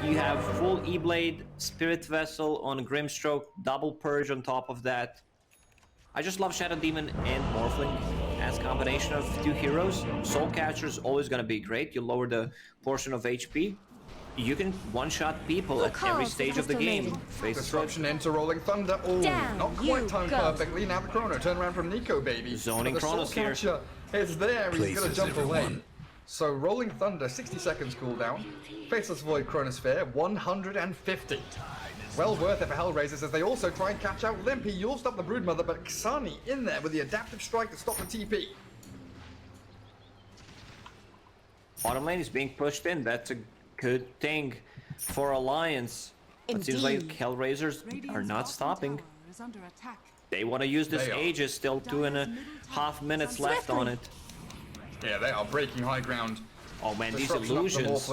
you have full E-Blade, Spirit Vessel on Grimstroke, double Purge on top of that. I just love Shadow Demon and Morphling as a combination of two heroes. Soul Catcher is always going to be great. You lower the portion of HP. You can one-shot people at every stage of the game. Disruption into Rolling Thunder. Oh, not quite timed perfectly. Now the Chrono turn around from Nico, baby. Zoning Chronos here. Is there. He's going to jump away. So Rolling Thunder, 60 seconds cooldown. Faceless Void Chronosphere, 150. Well worth it for Hellraisers as they also try and catch out Limpy. You'll stop the Broodmother, but Xani in there with the adaptive strike to stop the TP. Bottom lane is being pushed in. That's a good thing for Alliance. It seems like Hellraisers are not stopping. They want to use this Aegis, still 2.5 minutes left on it. Yeah, they are breaking high ground. Oh man, these illusions.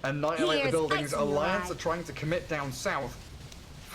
Annihilate the buildings. Alliance are trying to commit down south.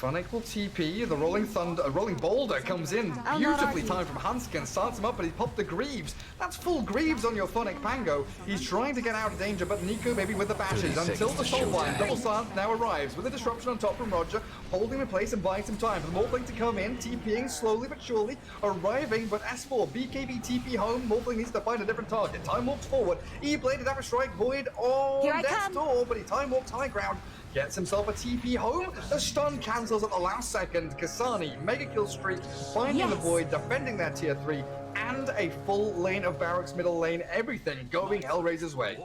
Funnick will TP. The Rolling Boulder comes in. Beautifully timed from Hanskin. Starts him up, but he popped the Greaves. That's full Greaves on your Funnick Pango. He's trying to get out of danger, but Nico baby with the bashes until the Soulbind. Double Silence now arrives with a disruption on top from Roger, holding him in place and buying some time for the Morphling to come in, TPing slowly but surely, arriving, but S4, BKB TP home. Morphling needs to find a different target. Time walks forward. E-Blade, Adaptive Strike, Void on death's door, but he time walks high ground. Gets himself a TP home. The stun cancels at the last second. Kasani, mega kill streak, finding the Void, defending their tier 3, and a full lane of barracks, middle lane, everything going Hellraiser's way.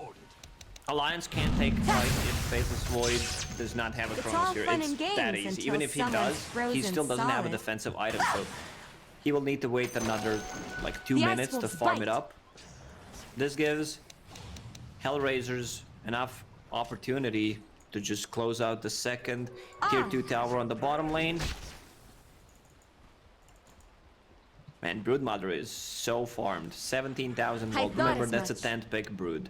Alliance can't take a fight if Faceless Void does not have a Chronosphere. It's that easy. Even if he does, he still doesn't have a defensive item, so he will need to wait another like 2 minutes to farm it up. This gives Hellraisers enough opportunity to just close out the second tier 2 tower on the bottom lane. Man, Broodmother is so farmed. 17,000 gold. Remember, that's a 10th pick Brood.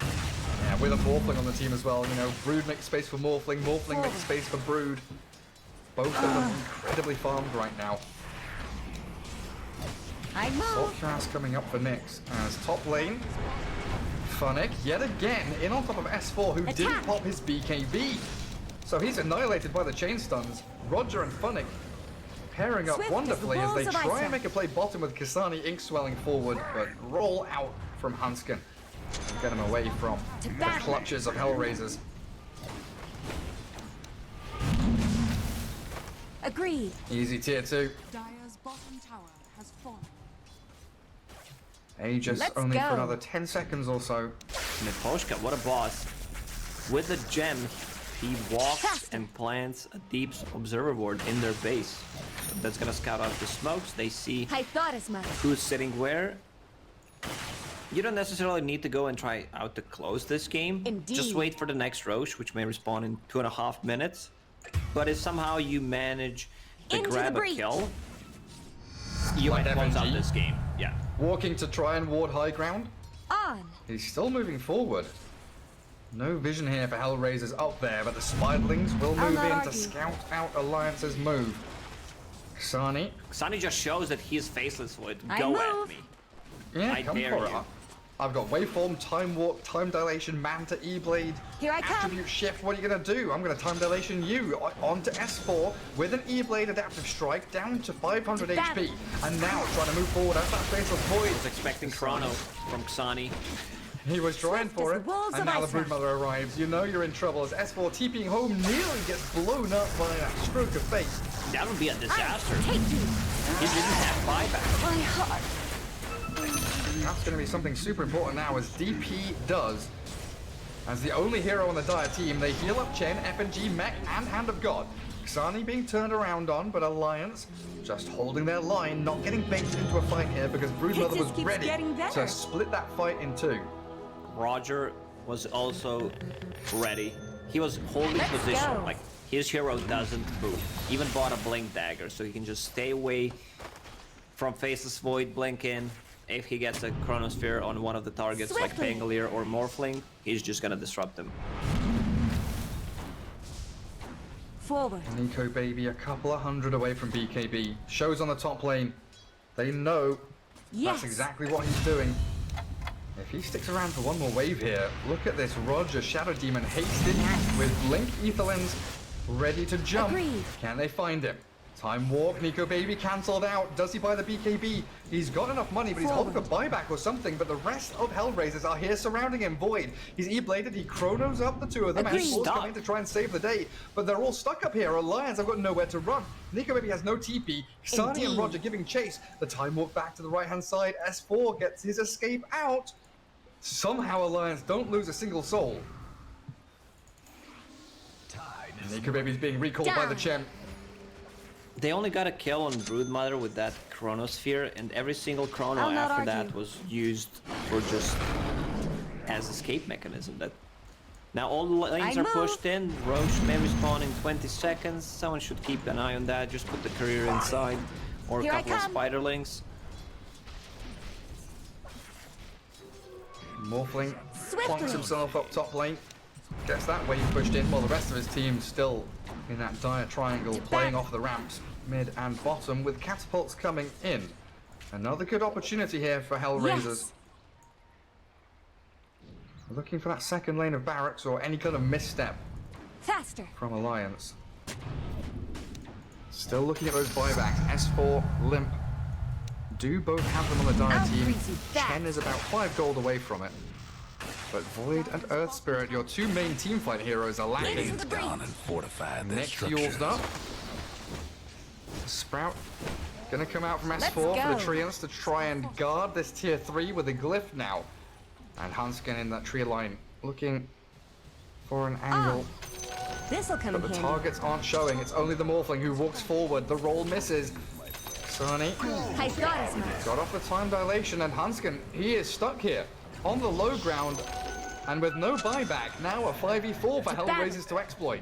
Yeah, with a Morphling on the team as well. You know, Brood makes space for Morphling, Morphling makes space for Brood. Both of them incredibly farmed right now. Sorceress coming up for Nyx as top lane. Funnick, yet again, in on top of S4, who didn't pop his BKB. So he's annihilated by the chain stuns. Roger and Funnick pairing up wonderfully as they try and make a play bottom with Kasani ink swelling forward, but roll out from Hanskin and get him away from the clutches of Hellraisers. Agreed. Easy tier 2. Dire's bottom tower has fallen. Aegis only for another 10 seconds or so. Miposhka, what a boss. With the gem, he walks and plants a deep observer ward in their base. That's gonna scout out the smokes. They see who's sitting where. You don't necessarily need to go and try out to close this game. Just wait for the next Roche, which may respawn in 2.5 minutes. But if somehow you manage to grab a kill, you might close out this game. Yeah. Walking to try and ward high ground. He's still moving forward. No vision here for Hellraisers up there, but the Spiderlings will move in to scout out Alliance's move. Xani just shows that he is Faceless Void. Go at me. Yeah, I come dare for it. you. I've got Waveform, Time Warp, Time Dilation, Manta, E-Blade, Attribute Shift. What are you going to do? I'm going to Time Dilation you onto S4 with an E-Blade Adaptive Strike down to 500 HP. And now trying to move forward as that Faceless Void. I was expecting Chrono from Xani. He was trying for it, and now the Broodmother arrives. You know you're in trouble as S4 TPing home nearly gets blown up by a stroke of fate. That would be a disaster. He didn't have buyback. My heart. That's going to be something super important now as DP does. As the only hero on the Dire team, they heal up Chen, FNG, Mech, and Hand of God. Xani being turned around on, but Alliance just holding their line, not getting baited into a fight here because Broodmother was ready to split that fight in two. Roger was also ready. He was holding position, like his hero doesn't move. Even bought a Blink Dagger, so he can just stay away from Faceless Void, blink in. If he gets a Chronosphere on one of the targets, like Pangolier or Morphling, he's just gonna disrupt him. Forward. Nico baby, a couple of hundred away from BKB. Shows on the top lane. They know that's exactly what he's doing. If he sticks around for one more wave here, look at this. Roger, Shadow Demon, hasted with Link Etherlings ready to jump. Agreed. Can they find him? Time Warp, Nico Baby cancelled out. Does he buy the BKB? He's got enough money, but he's holding for buyback or something. But the rest of Hellraisers are here surrounding him. Void, he's E-bladed, he chronos up the two of them, and he's coming to try and save the day. But they're all stuck up here. Alliance have got nowhere to run. Nico Baby has no TP. Sani and Roger giving chase. The Time Warp back to the right-hand side. S4 gets his escape out. Somehow Alliance don't lose a single soul. Nico Baby's being recalled by the Chen. They only got a kill on Broodmother with that Chronosphere, and every single Chrono after that was used for just as escape mechanism. That now all the lanes are pushed in. Roche may respawn in 20 seconds. Someone should keep an eye on that. Just put the courier inside, or a couple of spiderlings. Morphling plonks himself up top lane. Gets that wave pushed in while the rest of his team still in that dire triangle playing off the ramps, mid and bottom, with catapults coming in. Another good opportunity here for Hellraisers. Yes. Looking for that second lane of barracks or any kind of misstep Faster. from Alliance. Still looking at those buybacks. S4, Limp do both have them on the dire team. Chen is about 5 gold away from it. But Void and Earth Spirit, your two main teamfight heroes, are lacking. Down and fortify their Next structure. fuel's up. Sprout gonna come out from S4 for the Treants to try and guard this tier 3 with a glyph now. And Hansken in that tree line looking for an angle. This'll come in But the handy. targets aren't showing. It's only the Morphling who walks forward. The roll misses. Sani I thought as much. got off the time dilation, and Hansken, he is stuck here on the low ground and with no buyback. Now a 5v4 for Hellraisers to exploit.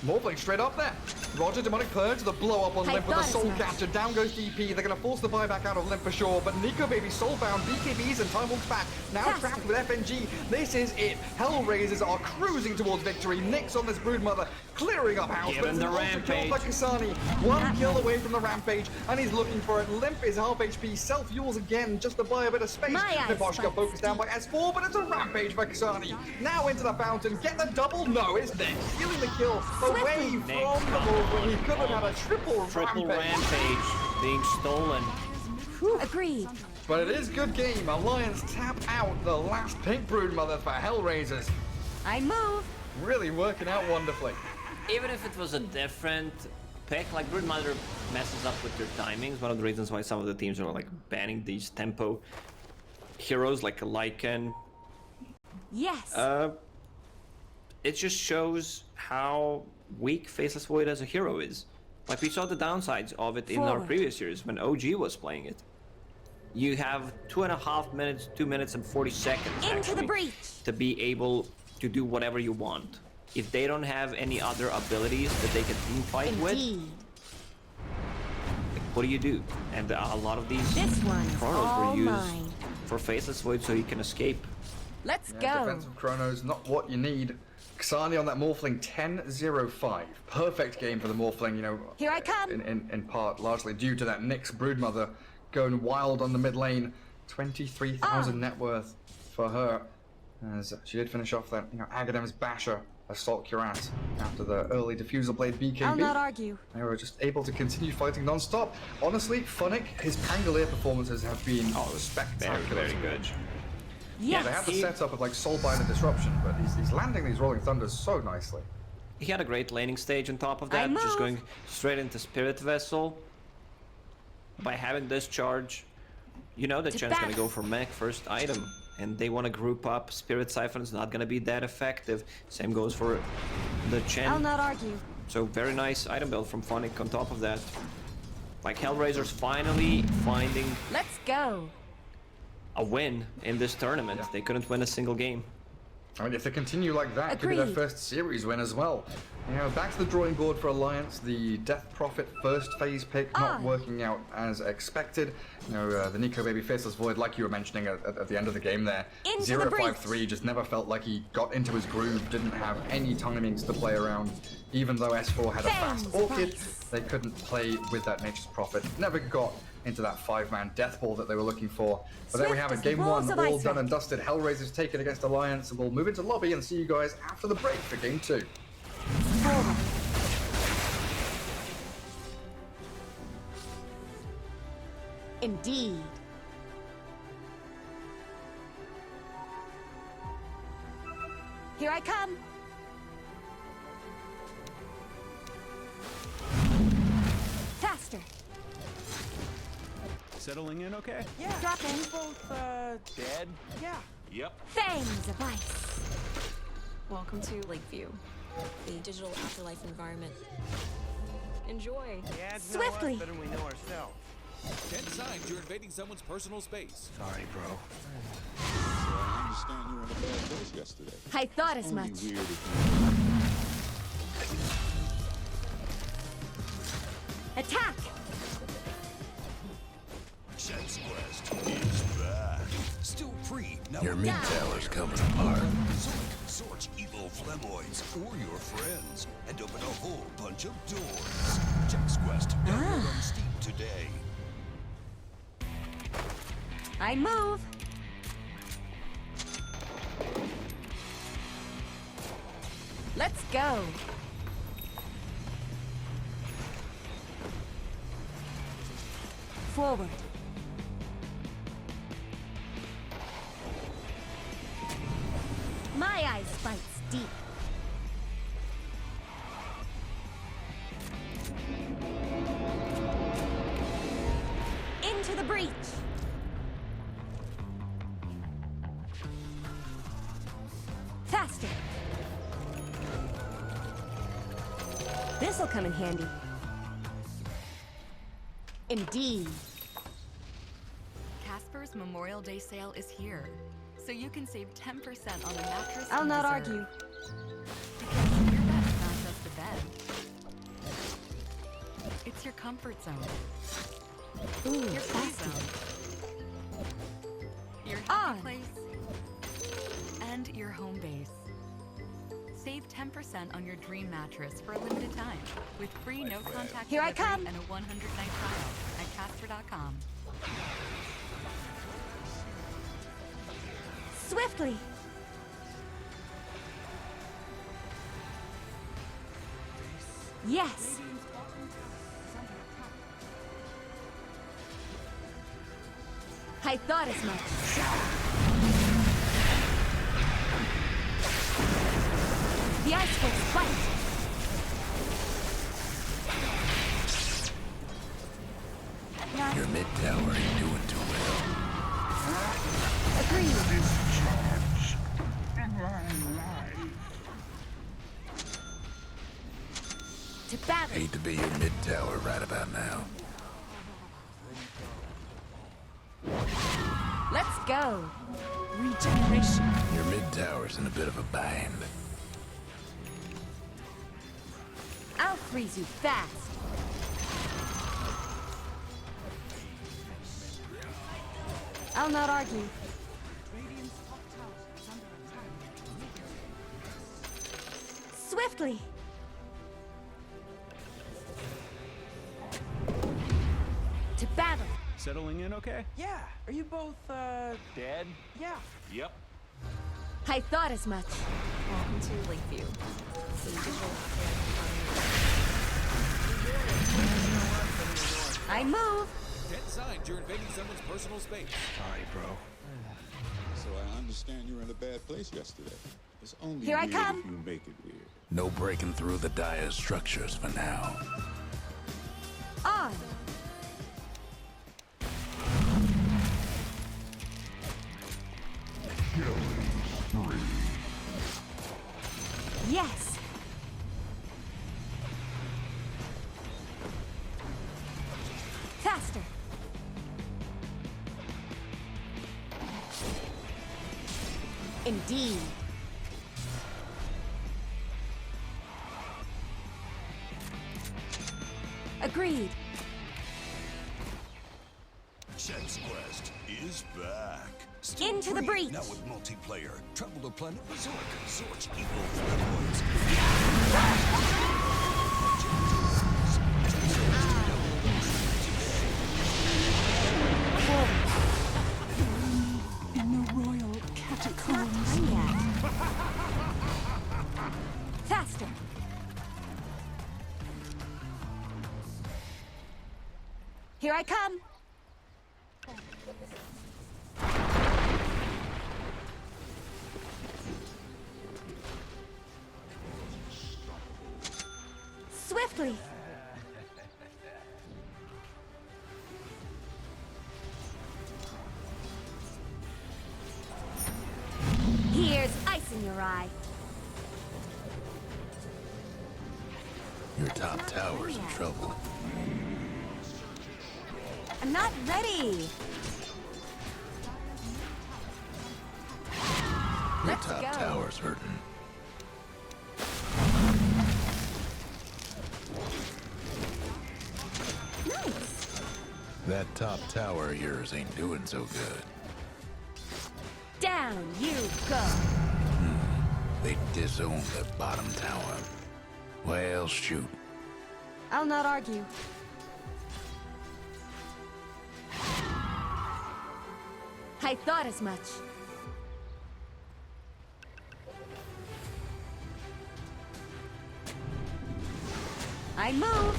Morphling straight up there. Roger, Demonic Purge, the blow up on Limp with a soul capture. Down goes DP. They're going to force the buyback out of Limp for sure. But Nico Baby soulbound, BKBs, and Time Walks back. Now trapped with FNG. This is it. Hellraisers are cruising towards victory. Nyx on this Broodmother, clearing up house. Given the Killed by Kasani. One kill away from the rampage, and he's looking for it. Limp is half HP. Self-fuels again, just to buy a bit of space. Niposhka focused down by S4, but it's a rampage for Kasani. Now into the fountain. Get the double? No, it's Nyx. Stealing the kill. Away from the Morphling. He could have had a triple rampage being stolen. Agreed. But it is good game. Alliance tap out the last pink Broodmother for Hellraisers. I move. Really working out wonderfully. Even if it was a different pick, like Broodmother messes up with their timings. One of the reasons why some of the teams are like banning these tempo heroes like a Lycan. Yes. It just shows how weak Faceless Void as a hero is. Like we saw the downsides of it in our previous series when OG was playing it. You have 2.5 minutes, 2 minutes and 40 seconds Into the breach. to be able to do whatever you want. If they don't have any other abilities that they can team fight with, what do you do? And a lot of these chronos were used for Faceless Void so you can escape. Let's go. Defensive chronos, not what you need. Xani on that Morphling, 10-0-5. Perfect game for the Morphling, you know. Here I come. In part, largely due to that Nyx Broodmother going wild on the mid lane. 23,000 net worth for her. As she did finish off that, you know, Agadem's Basher, Assault Cuirass, after the early Diffusal Blade BKB. I'll not argue. They were just able to continue fighting non-stop. Honestly, Funnick, his Pangolier performances have been spectacular. Very good. Yeah, they have the setup of like Soulbinder Disruption, but he's landing these Rolling Thunders so nicely. He had a great laning stage on top of that, just going straight into Spirit Vessel. By having this charge, you know that Chen's gonna go for mech first item, and they want to group up. Spirit Siphon's not gonna be that effective. Same goes for the Chen. I'll not argue. So very nice item build from Funnick on top of that. Like Hellraisers finally finding Let's go. a win in this tournament. They couldn't win a single game. I mean, if they continue like that, it could be their first series win as well. You know, back to the drawing board for Alliance. The Death Prophet first phase pick not working out as expected. You know, the Nico Baby Faceless Void, like you were mentioning at the end of the game there. 0-5-3 just never felt like he got into his groove, didn't have any timings to play around. Even though S4 had a fast Orchid, they couldn't play with that Nature's Prophet. Never got into that 5-man death ball that they were looking for. But there we have it, game Walls 1, of all Ice done and Rock. dusted. Hellraiser's taken against Alliance, and we'll move into lobby and see you guys after the break for game 2. Forward. Indeed. Here I come. Faster. Settling in okay? Yeah. Drop in. Both, Dead? yeah. Yep. Fangs of ice. Welcome to Lakeview, the digital afterlife environment. Enjoy. Yeah, it's Swiftly. better than we know ourselves. 10 signs you're invading someone's personal space. Sorry, bro. I understand you were in a bad place yesterday. I thought as Only much. weird if Attack. Chef's Quest is back. Still free. Now Your mid tower's coming apart. Search evil flamboys or your friends and open a whole bunch of doors. Chef's Quest. Download on Steam today. I move. Let's go. Forward. My eyes bites deep. Into the breach. Faster. This'll come in handy. Indeed. Casper's Memorial Day sale is here, so you can save 10% on the mattress. I'll you not deserve. argue. Because your bed is not just a bed. It's your comfort zone, Ooh, your play faster. zone, your On. happy place, and your home base. Save 10% on your dream mattress for a limited time with free no-contact Here I delivery come. and a 100-night trial at Casper.com. Swiftly. Yes. I thought as much. The ice will fight. Your mid tower ain't doing too well. Agreed. To battle. Hate to be your mid tower right about now. Let's go. Regeneration. Your mid tower's in a bit of a bind. I'll freeze you fast. I'll not argue. Radiant's top tower is under attack. Swiftly. To battle. Settling in okay? Yeah. Are you both, Dead? yeah. Yep. I thought as much. Welcome to Lakeview, the digital afterlife environment. I move. 10 signs you're invading someone's personal space. Sorry, bro. So I understand you were in a bad place yesterday. It's only Here I weird come. if you make it weird. No breaking through the dire structures for now. On. Yes. Faster. Indeed. Agreed. Chef's Quest is back. Into the free. breach. Now with multiplayer. Travel to Planet Resort. Search evil flamboys. Here I come. Swiftly. Here's ice in your eye. Your top tower's in trouble. I'm not ready. Your Let's top go. tower's hurting. Nice. That top tower of yours ain't doing so good. Down you go. They disowned the bottom tower. Well, shoot. I'll not argue. I thought as much. I move.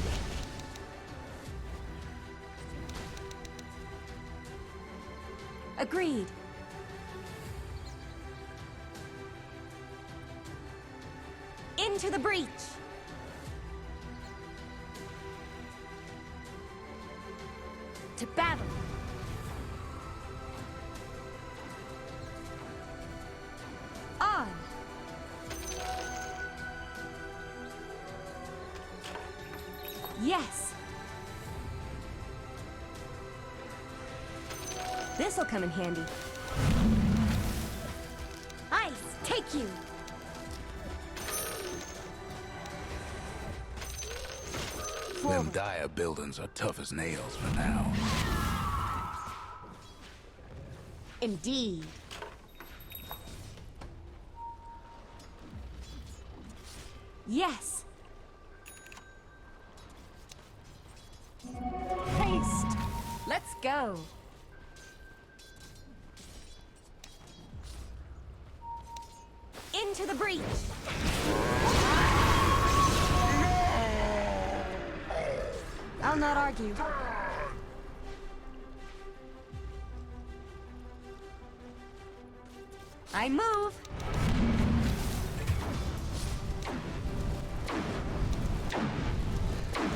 Agreed. Into the breach. To battle. On. Yes. This'll come in handy. Ice, take you. Them Dia buildings are tough as nails for now. Indeed. Yes. Haste. Let's go. Into the breach. I'll not argue. I move.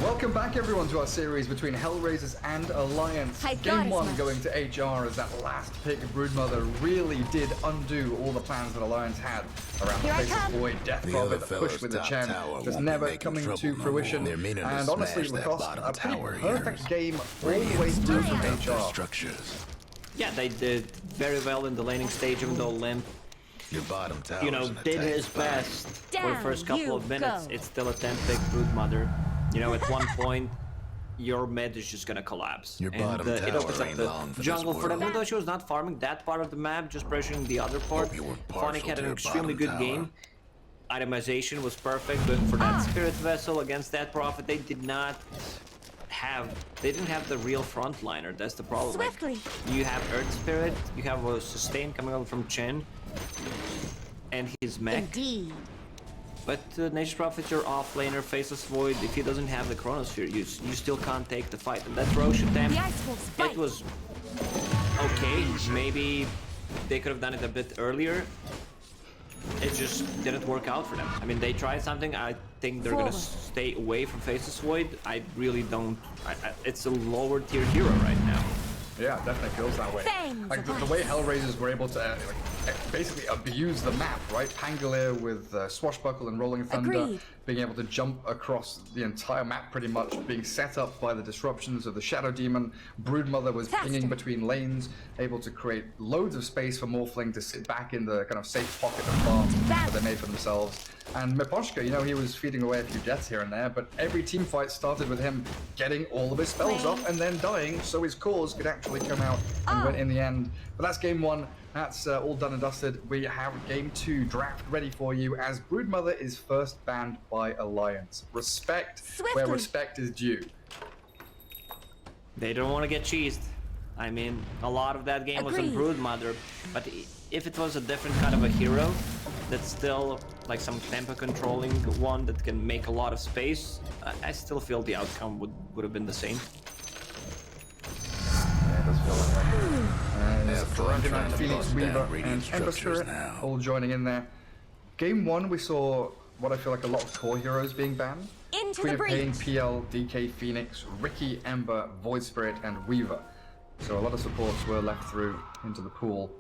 Welcome back, everyone, to our series between Hellraisers and Alliance. Game 1 going to HR as that last pick, Broodmother, really did undo all the plans that Alliance had around the Face of Void, Death Prophet, the push with the Chen, just never coming to fruition. And honestly, Lacoste, a pretty perfect game all the way through from HR. Yeah, they did very well in the laning stage, even though Limp, Your bottom tower, did his best for the first couple of minutes. It's still a 10-pick Broodmother. You know, at one point, your mid is just gonna collapse. Your bottom tower it opens up ain't the long for jungle this for them. world. Even though she was not farming that part of the map, just pressuring the other part. Phonic had an extremely good game. Itemization was perfect, but for that Spirit Vessel against that Prophet, they didn't have the real frontliner. That's the problem. Swiftly. Like, you have Earth Spirit, you have a sustain coming over from Chen, and his mech. Indeed. But Nature's Prophet, your off-laner, Faceless Void, if he doesn't have the Chronosphere, you still can't take the fight. And that Roche attempt, it was okay. Maybe they could have done it a bit earlier. It just didn't work out for them. I mean, they tried something. I think they're gonna stay away from Faceless Void. I really don't. It's a lower tier hero right now. Yeah, it definitely feels that way. Like the way Hellraisers were able to basically abuse the map, right? Pangolier with Swashbuckle and Rolling Thunder, being able to jump across the entire map pretty much, being set up by the disruptions of the Shadow Demon. Broodmother was pinging between lanes, able to create loads of space for Morphling to sit back in the kind of safe pocket of farm that they made for themselves. And Miposhka, you know, he was feeding away a few deaths here and there, but every team fight started with him getting all of his spells off and then dying, so his cause could actually come out and win in the end. But that's game 1. That's all done and dusted. We have game 2 draft ready for you as Broodmother is first banned by Alliance. Respect where respect is due. They don't want to get cheesed. I mean, a lot of that game was on Broodmother, but if it was a different kind of a hero that's still like some tempo controlling one that can make a lot of space, I still feel the outcome would have been the same. Dragon Knight, trying to Phoenix bust Weaver, down and radiant Ember structures Spirit now. all joining in there. Game 1, we saw what I feel like a lot of core heroes being banned. Into Queen the of Pain, breach. PL, DK, Phoenix, Ricky, Ember, Void Spirit, and Weaver. So a lot of supports were left through into the pool.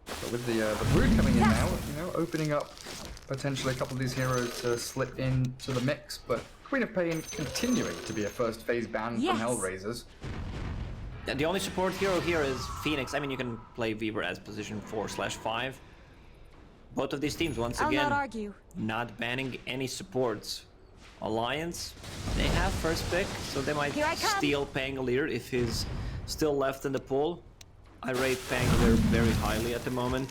But with the Brood coming in now, you know, opening up potentially a couple of these heroes to slip into the mix. But Queen of Pain continuing to be a first phase ban from Hellraisers. And the only support hero here is Phoenix. I mean, you can play Weaver as position 4/5. Both of these teams, once again, not argue. not banning any supports. Alliance, they have first pick, so they might steal Pangolier if he's still left in the pool. I rate Pangolier very highly at the moment.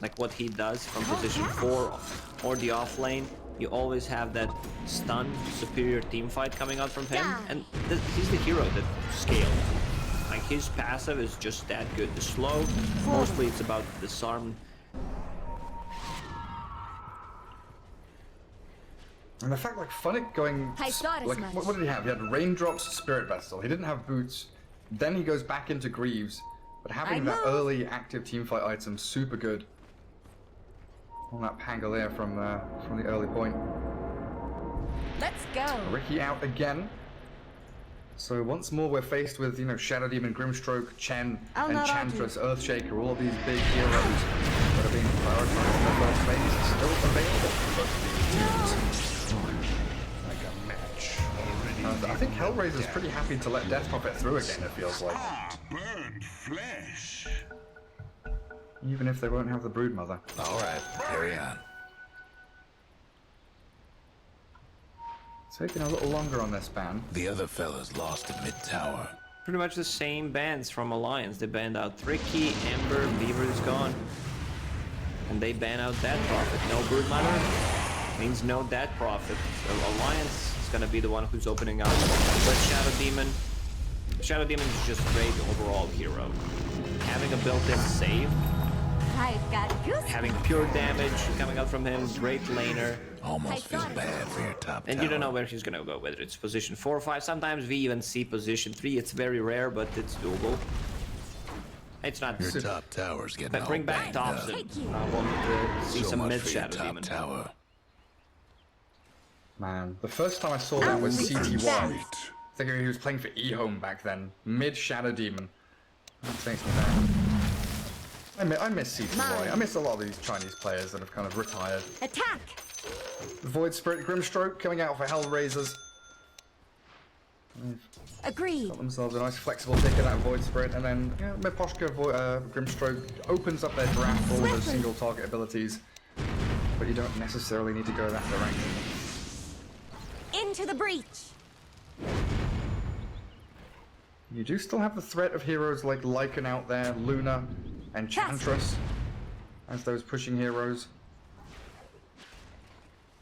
Like what he does from position 4 or the off lane. You always have that stun, superior team fight coming out from him. And he's the hero that scaled. Like his passive is just that good. The slow, mostly it's about disarm. And the fact, like, Funnick going... Like, what did he have? He had Raindrops, Spirit Vessel. He didn't have Boots. Then he goes back into Greaves. But having that early active teamfight item, super good. On that Pangolier from the early point. Let's go. Ricky out again. So once more we're faced with, you know, Shadow Demon, Grimstroke, Chen, Enchantress, Earthshaker, all of these big heroes that are being prioritized in the first phase, still available for both of these teams. Like a match. I think Hellraiser's pretty happy to let Death Prophet through again, it feels like. Burned flesh. Even if they won't have the Broodmother. Alright, carry on. Taking a little longer on this ban. The other fellas lost at mid-tower. Pretty much the same bans from Alliance. They banned out Ricky, Ember, Beaver is gone. And they ban out Death Prophet. No Broodmother means no Death Prophet. So Alliance is gonna be the one who's opening up. But Shadow Demon. Shadow Demon is just a great overall hero. Having a built-in save. I've got goose. Having pure damage coming out from him, great laner. Almost feel bad for your top And tower. you don't know where he's gonna go, whether it's position 4 or 5. Sometimes we even see position 3. It's very rare, but it's doable. It's not Your top tower's getting but bring all back banged up. Thompson. I want to see So some much mid for your Shadow top Demon. tower. Man, the first time I saw that was CT1. I think he was playing for eHome back then. Mid Shadow Demon. That takes me back. I miss CTY. I miss a lot of these Chinese players that have kind of retired. Attack! Void Spirit, Grimstroke coming out for Hellraisers. Agreed. Got themselves a nice flexible pick of that Void Spirit, and then Miposhka Grimstroke opens up their draft for all those single target abilities. But you don't necessarily need to go that direction. Into the breach. You do still have the threat of heroes like Lycan out there, Luna, and Enchantress as those pushing heroes.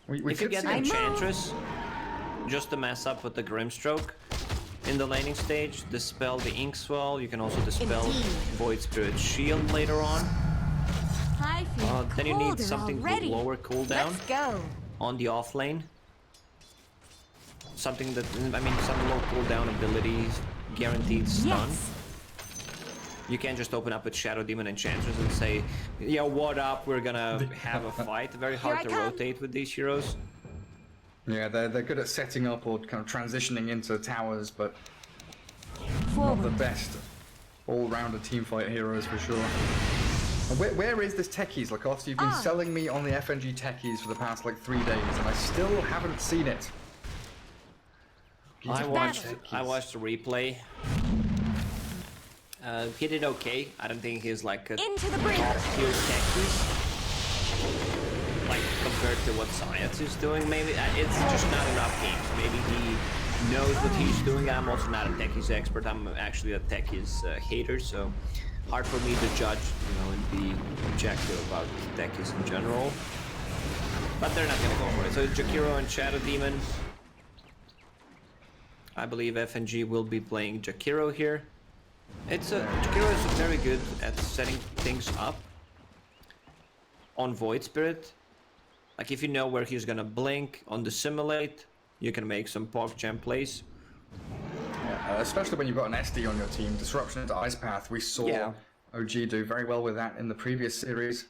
We If you could get see Enchantress, just to mess up with the Grimstroke in the laning stage, dispel the Inkswell. You can also dispel Void Spirit Shield later on. I feel Then you need colder something already. with lower cooldown Let's go. on the off lane. Something that, I mean, some low cooldown abilities, guaranteed stun. Yes. You can't just open up with Shadow Demon Enchantress and say, yo, what up, we're gonna have a fight. Very hard to rotate with these heroes. Yeah, they're good at setting up or kind of transitioning into towers, but Forward. not the best all-rounder teamfight heroes for sure. And where is this techies, Lacoste? You've been selling me on the FNG techies for the past like 3 days, and I still haven't seen it. I watched the replay. He did okay. I don't think he's like a top tier techie. Like compared to what Science is doing, maybe it's just not enough games. Maybe he knows what he's doing. I'm also not a techies expert. I'm actually a techies hater, so hard for me to judge, you know, and be objective about techies in general. But they're not gonna go for it. So Jakiro and Shadow Demon. I believe FNG will be playing Jakiro here. Jakiro is very good at setting things up on Void Spirit. Like if you know where he's gonna blink on the simulate, you can make some PogChamp plays. Yeah, especially when you've got an SD on your team. Disruption into Ice Path, we saw OG do very well with that in the previous series.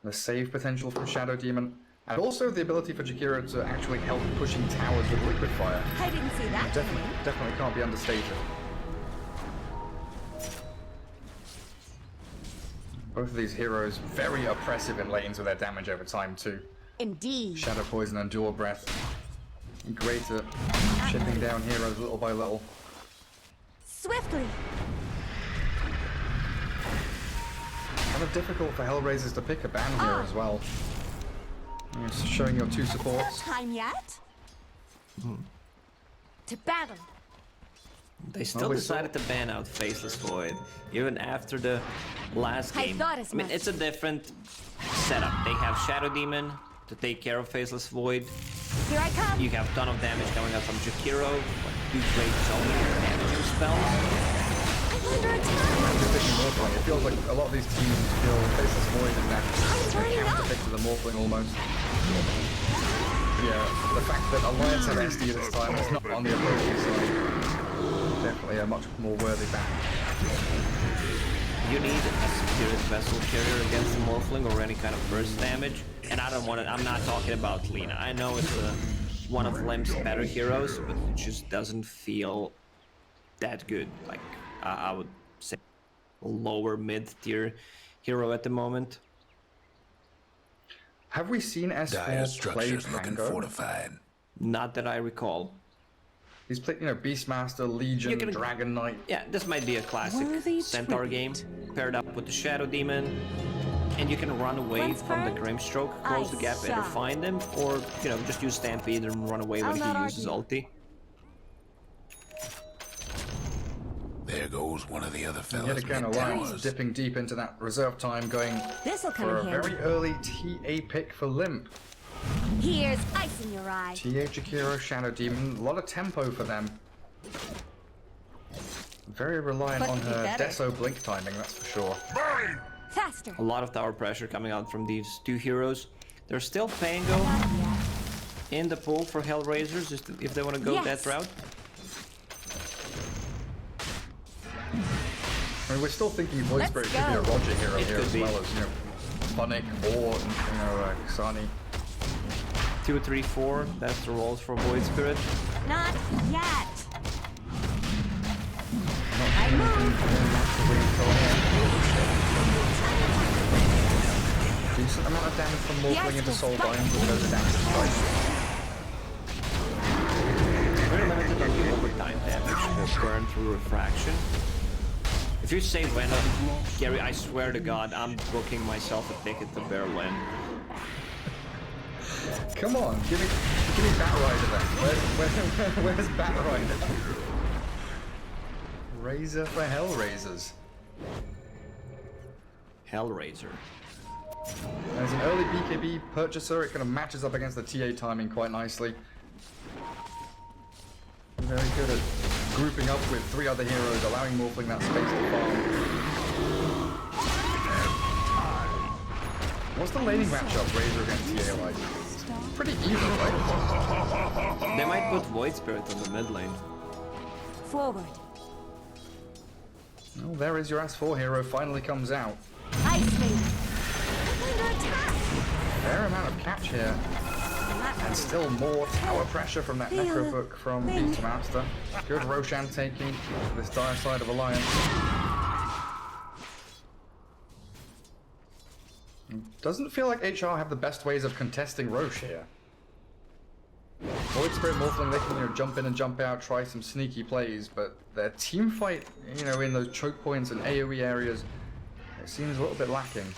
The save potential from Shadow Demon, and also the ability for Jakiro to actually help pushing towers with liquid fire. I didn't see that. Definitely can't be understated. Both of these heroes very oppressive in lanes with their damage over time too. Indeed. Shadow Poison and Dual Breath. Great at chipping down heroes little by little. Swiftly. Kind of difficult for Hellraisers to pick a ban here as well. Just showing your two supports. Time yet? To battle. They still decided to ban out Faceless Void, even after the last game. I mean, it's a different setup. They have Shadow Demon to take care of Faceless Void. Here I come. You have a ton of damage coming out from Jakiro, like 2 great zoning damaging spells. It feels like a lot of these teams feel Faceless Void in that counter-pick to the Morphling almost. Yeah, the fact that Alliance have SD this time is not on the opposing side. Definitely a much more worthy ban. You need a Spirit Vessel carrier against the Morphling or any kind of burst damage. And I don't want to, I'm not talking about Lina. I know it's one of Lim's better heroes, but it just doesn't feel that good. Like, I would say lower mid-tier hero at the moment. Have we seen Dire S4 play structures looking Tango? fortified. Not that I recall. He's played, you know, Beastmaster, Legion, Dragon Knight. Yeah, this might be a classic Centaur game, paired up with the Shadow Demon. And you can run away from the Grimstroke, close the gap, either find him, or, you know, just use Stampede and run away when he uses ulti. There goes one of the other fellas. Yet again, Alliance dipping deep into that reserve time, going for a very early TA pick for Limp. Here's ice in your eye. TA, Jakiro, Shadow Demon, a lot of tempo for them. Very reliant on her Deso blink timing, that's for sure. Faster. A lot of tower pressure coming out from these two heroes. There's still Pango in the pool for Hellraisers if they want to go that route. I mean, we're still thinking Void Spirit could be a Roger hero here as well as, you know, Phonic or, you know, Kasani. 2, 3, 4, that's the roles for Void Spirit. Not yet. Decent amount of damage from Morphling into Soulbind with those damage spikes. Very limited on the overtime damage for burn through refraction. If you say Venom, Gary, I swear to God, I'm booking myself a ticket to Berlin. Come on, give me Batrider then. Where's Batrider? Razor for Hellraisers. Hellraiser. As an early BKB purchaser, it kind of matches up against the TA timing quite nicely. Very good at grouping up with 3 other heroes, allowing Morphling that space to farm. What's the laning matchup Razor against TA like? It's pretty even, right? They might put Void Spirit on the mid lane. Forward. Well, there is your S4 hero, finally comes out. Ice Maiden. Under attack. Fair amount of catch here. And still more tower pressure from that Necrobook from Beastmaster. Good Roshan taking this dire side of Alliance. Doesn't feel like HR have the best ways of contesting Roche here. Void Spirit Morphling, they can, you know, jump in and jump out, try some sneaky plays, but their team fight, you know, in those choke points and AoE areas, it seems a little bit lacking.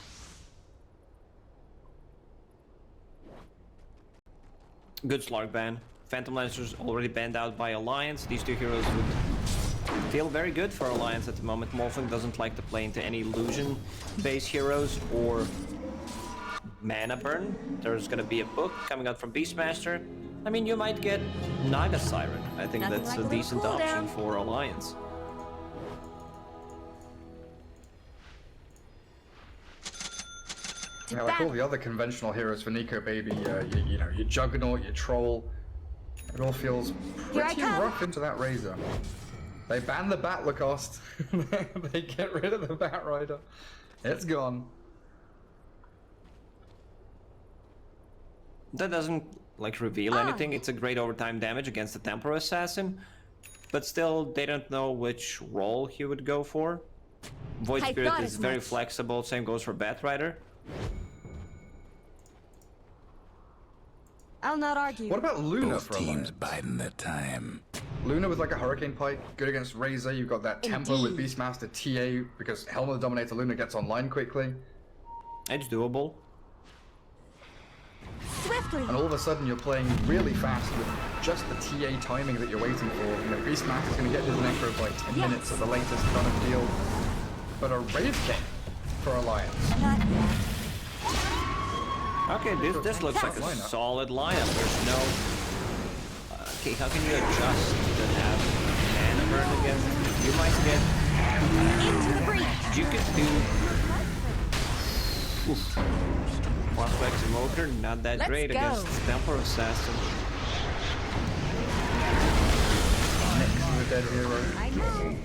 Good Slark ban. Phantom Lancers already banned out by Alliance. These two heroes would feel very good for Alliance at the moment. Morphling doesn't like to play into any illusion-based heroes or mana burn. There's gonna be a book coming out from Beastmaster. I mean, you might get Naga Siren. I think that's a decent option for Alliance. Yeah, like all the other conventional heroes for Nico Baby, you know, your Juggernaut, your Troll, it all feels pretty rough into that Razor. They ban the Bat Lacoste. They get rid of the Bat Rider. It's gone. That doesn't like reveal anything. It's a great overtime damage against the Temporal Assassin, but still they don't know which role he would go for. Void Spirit is very flexible, same goes for Bat Rider. I'll not argue. What about Luna Both for teams Alliance? biding their time. Luna with like a Hurricane Pike, good against Razor. You've got that tempo with Beastmaster TA because Helmet of the Dominator Luna gets online quickly. It's doable. Swiftly. And all of a sudden you're playing really fast with just the TA timing that you're waiting for. You know, Beastmaster's going to get his Necro by 10 minutes at the latest kind of deal. But a Wraith King for Alliance. Not yet. Okay, this looks like a solid lineup. There's no... okay, how can you adjust to have mana burn against... You might get... Into the breach. You could do... Oof. Flashback Smoker, not that great against Temporal Assassin. Next to the dead hero. I know.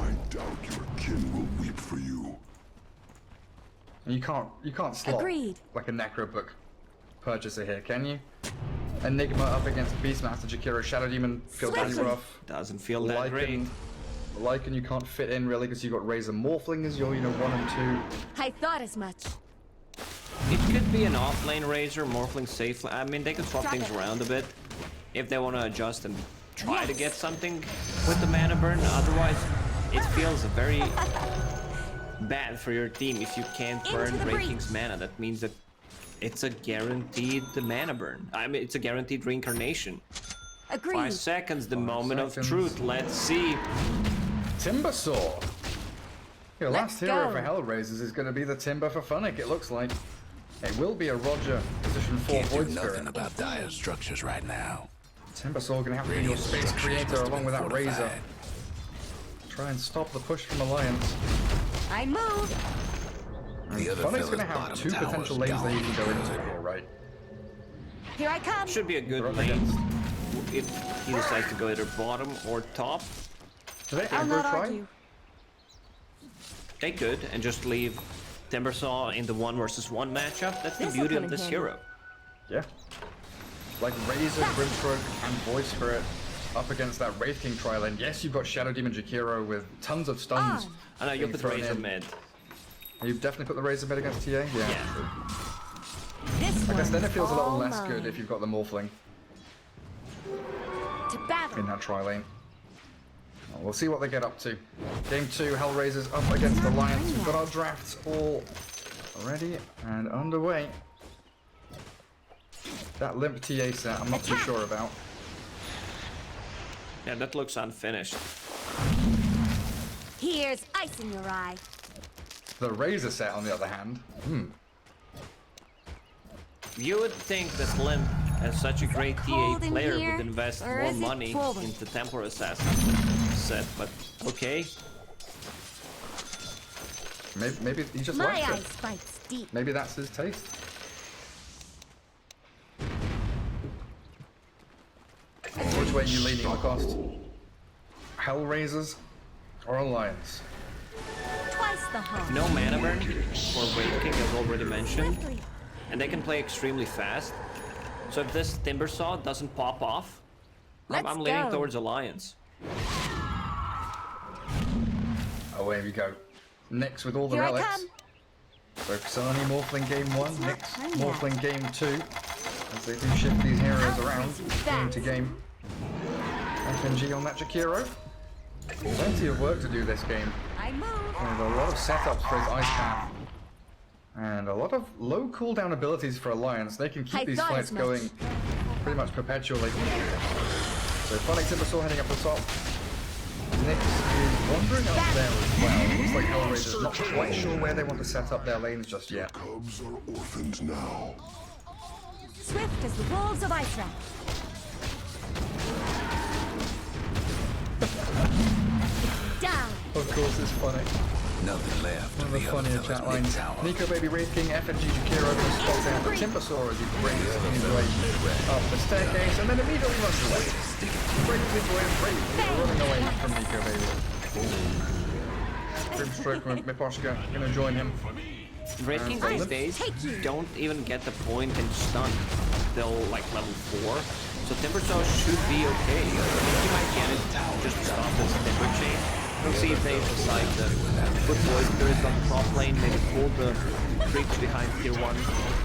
I doubt your kin will weep for you. And you can't slot Agreed. like a Necrobook purchaser here, can you? Enigma up against Beastmaster Jakiro. Shadow Demon feels pretty rough. Doesn't feel that great. Lycan you can't fit in really because you've got Razor Morphling as your 1 and 2. I thought as much. It could be an off-lane Razor, Morphling safe. I mean, they can swap things around a bit if they want to adjust and try to get something with the mana burn. Otherwise, it feels very bad for your team if you can't burn Wraith King's mana. That means that it's a guaranteed mana burn. I mean, it's a guaranteed reincarnation. Agreed. 5 seconds, the moment of truth. Let's see. Timbersaw. Your last hero for Hellraisers is going to be the Timber for Funnick, it looks like. It will be a Roger position 4 Can't do Void nothing Spirit. about dire structures right now. Timbersaw going to have to be your Space Creator along with that Razor. Try and stop the push from Alliance. I move. The other Funnick's going to fella's have bottom 2 potential tower's lanes that he gone. can go into here, right? Here I come. Should be a good lane if he decides to go either bottom or top. Do they I'll aggro not try? argue. They could and just leave Timbersaw in the 1 versus 1 matchup. That's the beauty of this hero. Yeah. Like Razor, Grimstroke, and Void Spirit up against that Wraith King trial, and yes, you've got Shadow Demon Jakiro with tons of stuns. I know you put Razor mid. You've definitely put the Razor mid against TA? Yeah. This I guess then it feels a little all less mine. good if you've got the Morphling To battle. in that tri-lane. Well, we'll see what they get up to. Game 2, Hellraisers up against Alliance. We've got our drafts all ready and underway. That Limp TA set, I'm not too sure about. Yeah, that looks unfinished. Here's ice in your eye. The Razor set, on the other hand, You would think that Limp, as such a great TA cold in player, here, would invest or more is it money forward? into Temporal Assassin set, but okay. maybe he just My likes eye it. spikes deep. Maybe that's his taste. Which way are you leaning, Lacoste? Hellraisers or Alliance? Twice the hump. No mana burn for Wraith King, as already mentioned, and they can play extremely fast. So if this Timbersaw doesn't pop off, I'm leaning towards Alliance. Away we go. Nyx with all the Here I relics. come. So Kasani Morphling game 1, Nyx Morphling game 2. As they do shift these heroes around game to game. FNG on that Jakiro. Plenty of work to do this game. I move. And a lot of setups for his Ice Path. And a lot of low cooldown abilities for Alliance. They can keep these fights going pretty much perpetually. So Funnick Timbersaw heading up the top. Nyx is wandering up there as well. Looks like Hellraiser's not quite sure where they want to set up their lanes just yet. Cubs are orphans now. Swift as the wolves of Ice Wrath. Down. Of course it's Funnick. Nothing left One of of the the other funnier fella's chat big lines. tower. Nico Baby Wraith King, FNG Jakiro over the spot down. The Timbersaw as he brings his way up the staircase and then immediately runs away. Brings his way bravely, running away from Nico Baby. Grimstroke and Miposhka gonna join him. Wraith King these days don't even get the point in stun till like level 4. So Timbersaw should be okay. I think he might get it just to stop this Timber chain. We'll see if they decide to put Void Spirits on the top lane, maybe pull the creeps behind tier 1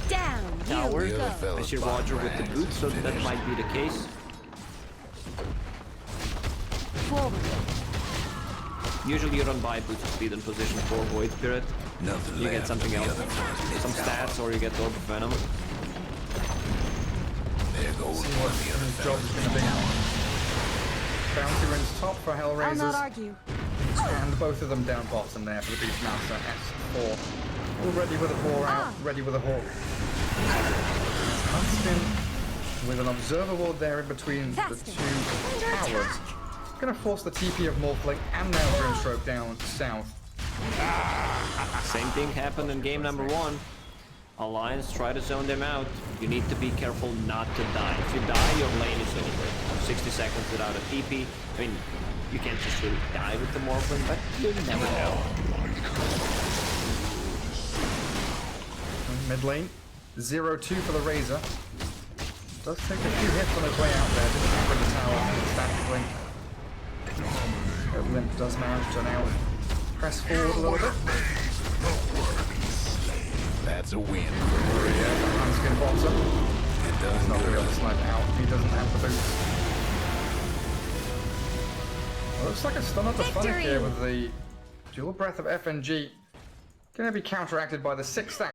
Down. tower. You go. I see Roger with the boots, so that might be the case. Forward. Usually you don't buy boots of speed in position for Void Spirit. Nothing You get left something of the else, other fella's big some tower. stats, or you get Orb of Venom. There goes See one what of the other his job is fella's gonna big be. tower. Bounty runs top for I'll not Hellraisers. argue. And both of them down bottom there for the Beastmaster S4. All ready with a bore out, ready with a hawk. Huntskin with an observer ward there in between the two towers. Gonna force the TP of Morphling and now Grimstroke down south. Same thing happened in game number 1. Alliance try to zone them out. You need to be careful not to die. If you die, your lane is over. 60 seconds without a TP. I mean, you can't just really die with the Morphling, but you never know. Mid lane, 0-2 for the Razor. Does take a few hits on his way out there. Didn't cover the tower statically. Limp does manage to now press forward a little bit. That's a win. Huntskin bottom. It does Not good. going to snipe out. He doesn't have the boots. Well, looks like a stun up the Funnick here with the dual breath of FNG. Going to be counteracted by the 6 stack.